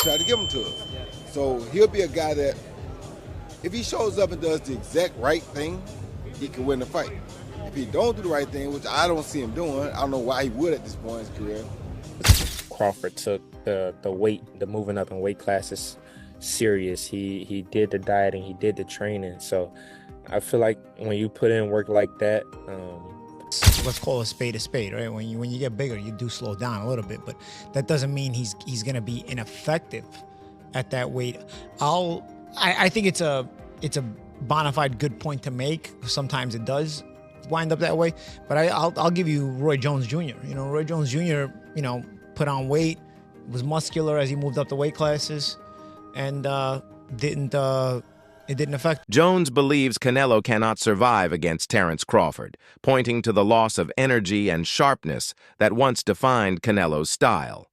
try to give him to us. So he'll be a guy that, if he shows up and does the exact right thing, he can win the fight. If he don't do the right thing, which I don't see him doing, I don't know why he would at this point in his career. Crawford took the moving up in weight classes serious. He did the dieting, he did the training. So I feel like when you put in work like that, let's call a spade, right? When you get bigger, you do slow down a little bit, but that doesn't mean he's gonna be ineffective at that weight. I think it's a bona fide good point to make. Sometimes it does wind up that way, but I'll give you Roy Jones Jr. Roy Jones Jr. Put on weight, was muscular as he moved up the weight classes, and it didn't affect. Jones believes Canelo cannot survive against Terence Crawford, pointing to the loss of energy and sharpness that once defined Canelo's style.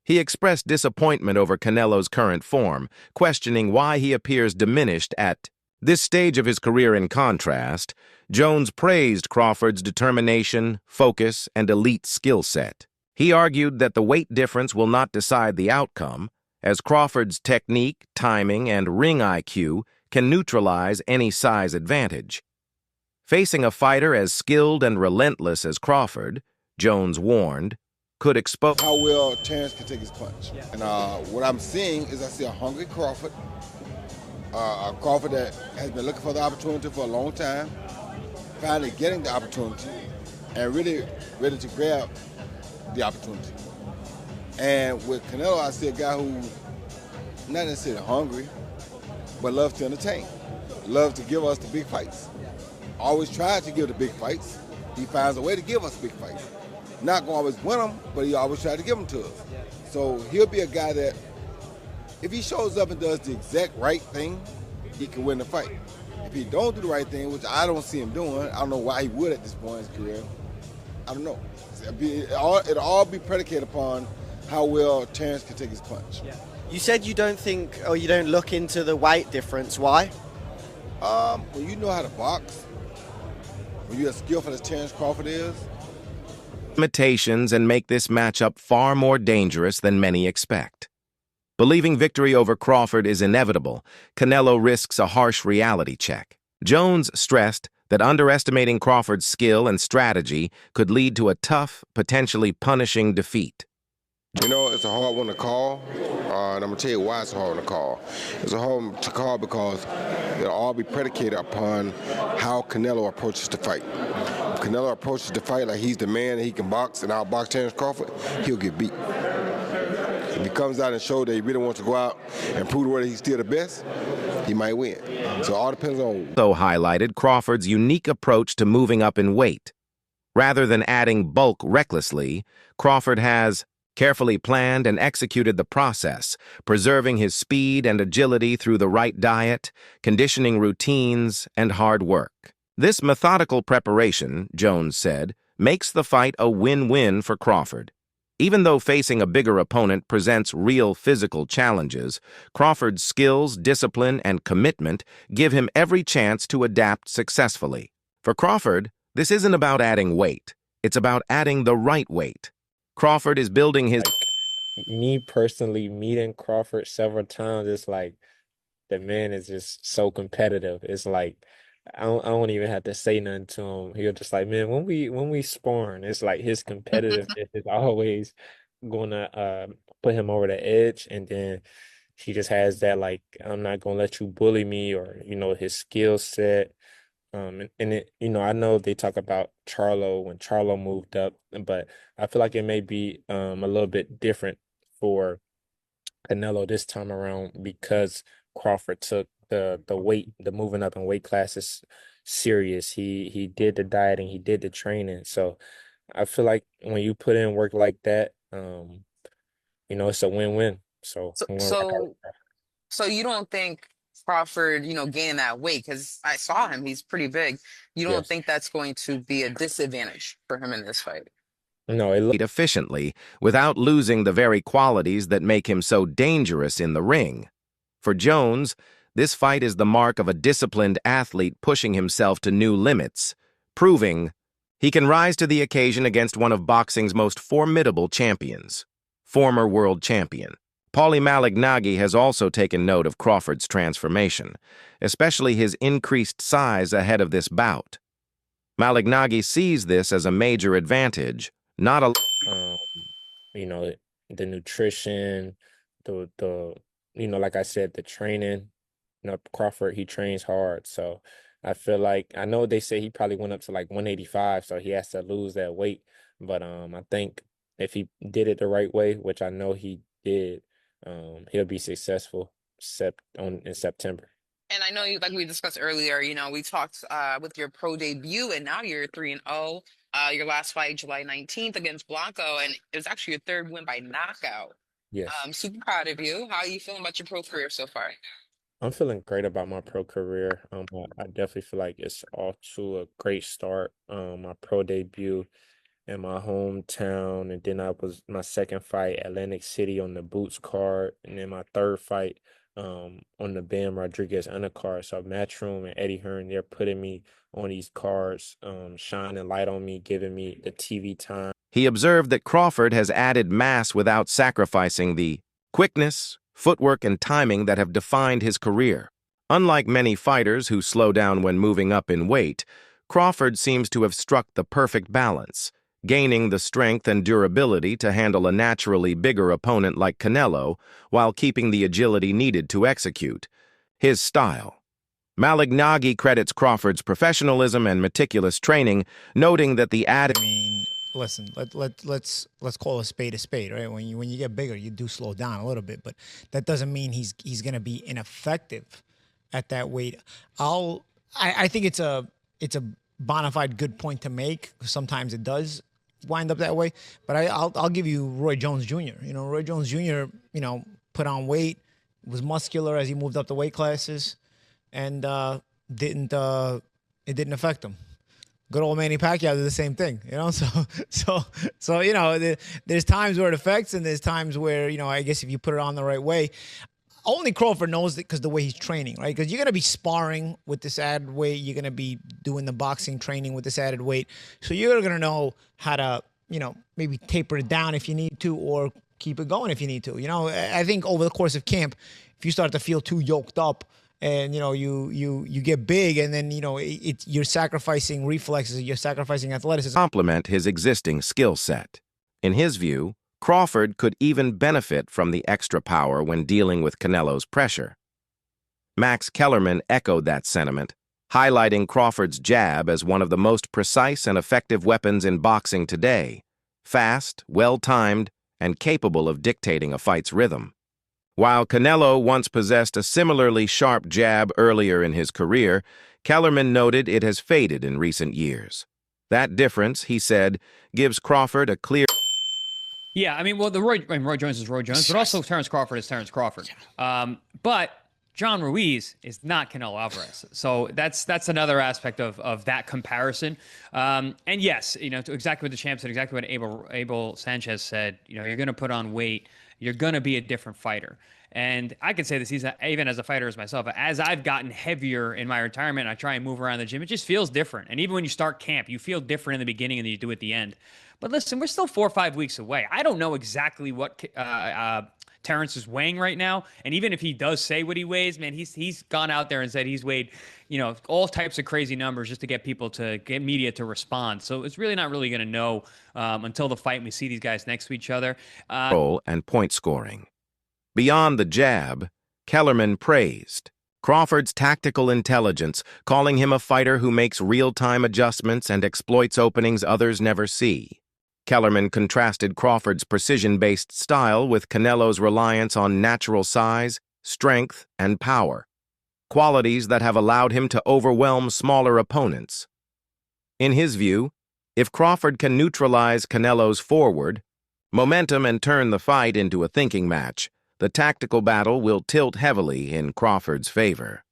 He expressed disappointment over Canelo's current form, questioning why he appears diminished at this stage of his career. In contrast, Jones praised Crawford's determination, focus, and elite skill set. He argued that the weight difference will not decide the outcome, as Crawford's technique, timing, and ring IQ can neutralize any size advantage. Facing a fighter as skilled and relentless as Crawford, Jones warned, could expose how well Terence can take his punch. And what I'm seeing is I see a hungry Crawford, a Crawford that has been looking for the opportunity for a long time, finally getting the opportunity, and really ready to grab the opportunity. And with Canelo, I see a guy who not necessarily hungry, but loves to entertain, loves to give us the big fights. Always tries to give the big fights. He finds a way to give us big fights. Not gonna always win them, but he always tries to give them to us. So he'll be a guy that, if he shows up and does the exact right thing, he can win the fight. If he don't do the right thing, which I don't see him doing, I don't know why he would at this point in his career. I don't know. It'll all be predicated upon how well Terence can take his punch. Yeah. You said you don't think, or you don't look into the weight difference. Why? When you know how to box, when you're as skillful as Terence Crawford is, limitations and make this matchup far more dangerous than many expect. Believing victory over Crawford is inevitable, Canelo risks a harsh reality check. Jones stressed that underestimating Crawford's skill and strategy could lead to a tough, potentially punishing defeat. It's a hard one to call, and I'm going to tell you why it's a hard one to call. It's a hard one to call because it'll all be predicated upon how Canelo approaches the fight. If Canelo approaches the fight like he's the man and he can box and outbox Terence Crawford, he'll get beat. If he comes out and shows that he really wants to go out and prove the world that he's still the best, he might win. So it all depends on. Also highlighted Crawford's unique approach to moving up in weight. Rather than adding bulk recklessly, Crawford has carefully planned and executed the process, preserving his speed and agility through the right diet, conditioning routines, and hard work. This methodical preparation, Jones said, makes the fight a win-win for Crawford. Even though facing a bigger opponent presents real physical challenges, Crawford's skills, discipline, and commitment give him every chance to adapt successfully. For Crawford, this isn't about adding weight. It's about adding the right weight. Crawford is building his... Me personally, meeting Crawford several times, it's like the man is just so competitive. It's like I don't even have to say nothing to him. He'll just like, man, when we sparring, it's like his competitiveness is always gonna put him over the edge, and then he just has that, like, I'm not gonna let you bully me, or his skill set. And it, I know they talk about Charlo when Charlo moved up, but I feel like it may be a little bit different for Canelo this time around because Crawford took the moving up in weight classes serious. He did the dieting, he did the training. So I feel like when you put in work like that, it's a win-win. So So you don't think Crawford, gaining that weight, because I saw him, he's pretty big. You don't yes. think that's going to be a disadvantage for him in this fight? No, it efficiently without losing the very qualities that make him so dangerous in the ring. For Jones, this fight is the mark of a disciplined athlete pushing himself to new limits, proving he can rise to the occasion against one of boxing's most formidable champions, former world champion Paulie Malignaggi has also taken note of Crawford's transformation, especially his increased size ahead of this bout. Malignaggi sees this as a major advantage, not a... Um, you know, the nutrition, the like I said, the training. Crawford, he trains hard, so I feel like I know they say he probably went up to like 185, so he has to lose that weight. But I think if he did it the right way, which I know he did, he'll be successful in September. And I know you, like we discussed earlier, we talked with your pro debut, and now you're 3-0. Your last fight, July 19th against Blanco, and it was actually your third win by knockout. Yes. I'm super proud of you. How are you feeling about your pro career so far? I'm feeling great about my pro career. I definitely feel like it's off to a great start. My pro debut in my hometown, and then I was my second fight, Atlantic City on the Boots card, and then my third fight, on the Bam Rodriguez undercard. So Matchroom and Eddie Hearn, they're putting me on these cards, shining light on me, giving me the TV time. He observed that Crawford has added mass without sacrificing the quickness, footwork, and timing that have defined his career. Unlike many fighters who slow down when moving up in weight, Crawford seems to have struck the perfect balance, gaining the strength and durability to handle a naturally bigger opponent like Canelo while keeping the agility needed to execute his style. Malignaggi credits Crawford's professionalism and meticulous training, noting that the added... Listen, let's call a spade, right? When you get bigger, you do slow down a little bit, but that doesn't mean he's going to be ineffective at that weight. I think it's a bona fide good point to make. Sometimes it does wind up that way, but I'll give you Roy Jones Jr. Roy Jones Jr. Put on weight, was muscular as he moved up the weight classes, and it didn't affect him. Good old Manny Pacquiao did the same thing, So there's times where it affects, and there's times where I guess if you put it on the right way. Only Crawford knows it because the way he's training, right? Because you're gonna be sparring with this added weight, you're gonna be doing the boxing training with this added weight, so you're gonna know how to, maybe taper it down if you need to, or keep it going if you need to. I think over the course of camp, if you start to feel too yoked up, and you get big, and then you're sacrificing reflexes, you're sacrificing athleticism. Complement his existing skill set. In his view, Crawford could even benefit from the extra power when dealing with Canelo's pressure. Max Kellerman echoed that sentiment, highlighting Crawford's jab as one of the most precise and effective weapons in boxing today, fast, well-timed, and capable of dictating a fight's rhythm. While Canelo once possessed a similarly sharp jab earlier in his career, Kellerman noted it has faded in recent years. That difference, he said, gives Crawford a clear... Yeah, Roy Jones is Roy Jones, but also Terence Crawford is Terence Crawford. But John Ruiz is not Canelo Alvarez. So that's another aspect of that comparison. And yes, exactly what the champ said, exactly what Abel Sanchez said, you're going to put on weight, you're going to be a different fighter. And I can say this even as a fighter as myself, as I've gotten heavier in my retirement, I try and move around the gym, it just feels different. And even when you start camp, you feel different in the beginning than you do at the end. But listen, we're still 4 or 5 weeks away. I don't know exactly what Terence is weighing right now. And even if he does say what he weighs, man, he's gone out there and said he's weighed, all types of crazy numbers just to get media to respond. So it's really not really going to know until the fight and we see these guys next to each other. And point scoring. Beyond the jab, Kellerman praised Crawford's tactical intelligence, calling him a fighter who makes real-time adjustments and exploits openings others never see. Kellerman contrasted Crawford's precision-based style with Canelo's reliance on natural size, strength, and power, qualities that have allowed him to overwhelm smaller opponents. In his view, if Crawford can neutralize Canelo's forward momentum and turn the fight into a thinking match, the tactical battle will tilt heavily in Crawford's favor.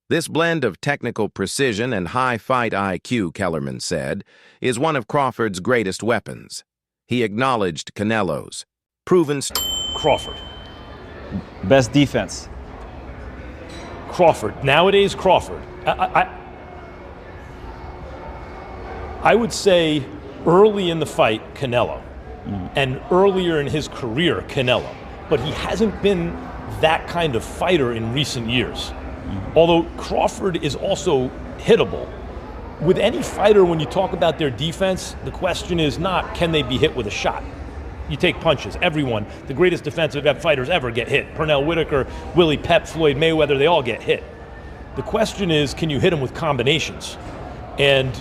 This blend of technical precision and high fight IQ, Kellerman said, is one of Crawford's greatest weapons. He acknowledged Canelo's proven... Crawford. Best defense. Crawford. Nowadays, Crawford. I would say early in the fight, Canelo. And earlier in his career, Canelo. but he hasn't been that kind of fighter in recent years. Although Crawford is also hittable. With any fighter, when you talk about their defense, the question is not, can they be hit with a shot? You take punches. Everyone, the greatest defensive fighters ever get hit. Pernell Whitaker, Willie Pep, Floyd Mayweather, they all get hit. The question is, can you hit them with combinations? And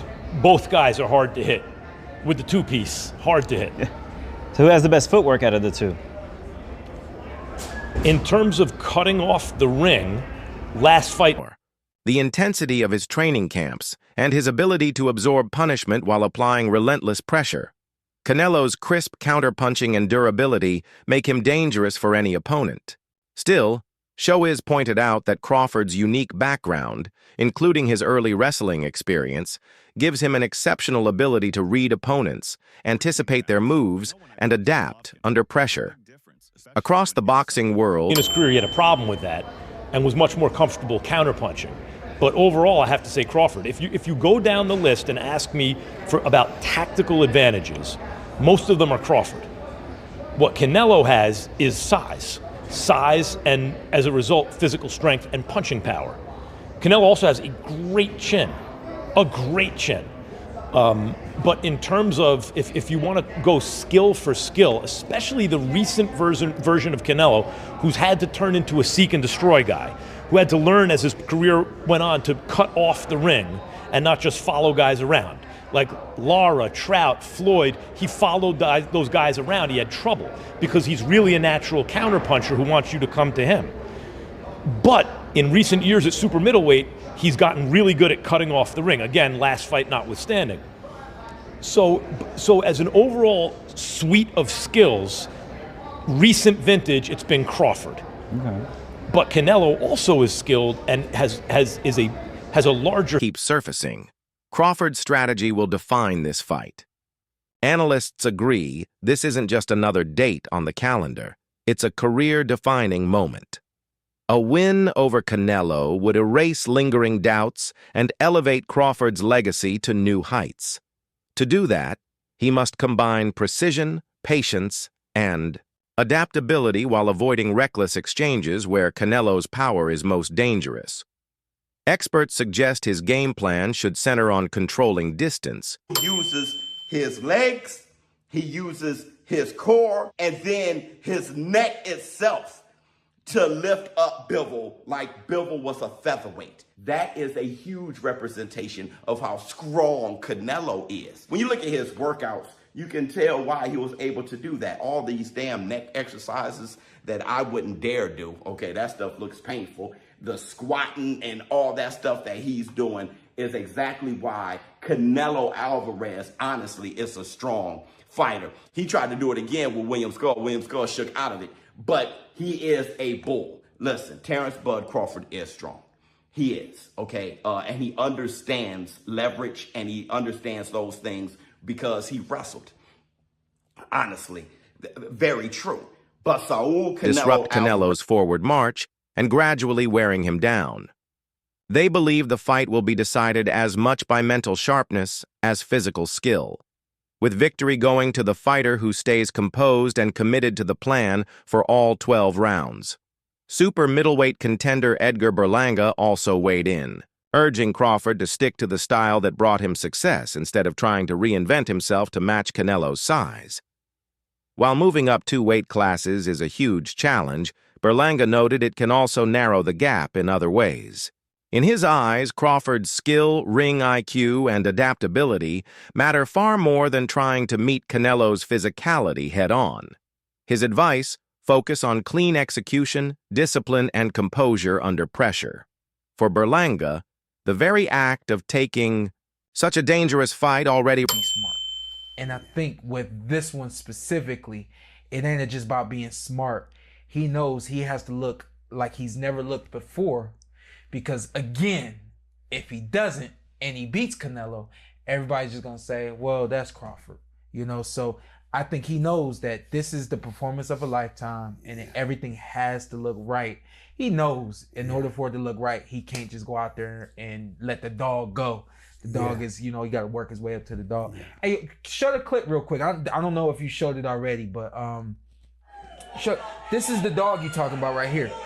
both guys are hard to hit. With the two-piece, hard to hit. So who has the best footwork out of the two? In terms of cutting off the ring, last fight. The intensity of his training camps and his ability to absorb punishment while applying relentless pressure. Canelo's crisp counterpunching and durability make him dangerous for any opponent. Still, Shoiz pointed out that Crawford's unique background, including his early wrestling experience, gives him an exceptional ability to read opponents, anticipate their moves, and adapt under pressure. Across the boxing world, in his career, he had a problem with that and was much more comfortable counterpunching. But overall, I have to say Crawford. If you go down the list and ask me about tactical advantages, most of them are Crawford. What Canelo has is size, and as a result, physical strength and punching power. Canelo also has a great chin. But in terms of, if you want to go skill for skill, especially the recent version of Canelo, who's had to turn into a seek and destroy guy, who had to learn as his career went on to cut off the ring and not just follow guys around. Like Lara, Trout, Floyd, he followed those guys around. He had trouble because he's really a natural counterpuncher who wants you to come to him. But in recent years at super middleweight, he's gotten really good at cutting off the ring. Again, last fight notwithstanding. So as an overall suite of skills, recent vintage, it's been Crawford. Okay. But Canelo also is skilled and has a larger... keeps surfacing. Crawford's strategy will define this fight. Analysts agree this isn't just another date on the calendar. It's a career-defining moment. A win over Canelo would erase lingering doubts and elevate Crawford's legacy to new heights. To do that, he must combine precision, patience, and adaptability while avoiding reckless exchanges where Canelo's power is most dangerous. Experts suggest his game plan should center on controlling distance. He uses his legs, he uses his core, and then his neck itself to lift up Bivol like Bivol was a featherweight. That is a huge representation of how strong Canelo is. When you look at his workouts, you can tell why he was able to do that. All these damn neck exercises that I wouldn't dare do. Okay, that stuff looks painful. The squatting and all that stuff that he's doing is exactly why Canelo Alvarez, honestly, is a strong fighter. He tried to do it again with William Skull. William Skull shook out of it, but he is a bull. Listen, Terrence Bud Crawford is strong. He is, okay? And he understands leverage and he understands those things because he wrestled. Honestly, very true. But Saul Canelo disrupt Canelo's forward march and gradually wearing him down. They believe the fight will be decided as much by mental sharpness as physical skill, with victory going to the fighter who stays composed and committed to the plan for all 12 rounds. Super middleweight contender Edgar Berlanga also weighed in, urging Crawford to stick to the style that brought him success instead of trying to reinvent himself to match Canelo's size. While moving up 2 weight classes is a huge challenge, Berlanga noted it can also narrow the gap in other ways. In his eyes, Crawford's skill, ring IQ, and adaptability matter far more than trying to meet Canelo's physicality head-on. His advice: focus on clean execution, discipline, and composure under pressure. For Berlanga, the very act of taking such a dangerous fight already... smart. And I think with this one specifically, it ain't just about being smart. He knows he has to look like he's never looked before. Because again, if he doesn't and he beats Canelo, everybody's just going to say, well, that's Crawford. You know, so I think he knows that this is the performance of a lifetime and everything has to look right. He knows in order for it to look right, he can't just go out there and let the dog go. The dog is, you know, he got to work his way up to the dog. Hey, show the clip real quick. I don't know if you showed it already, but This is the dog you talking about right here.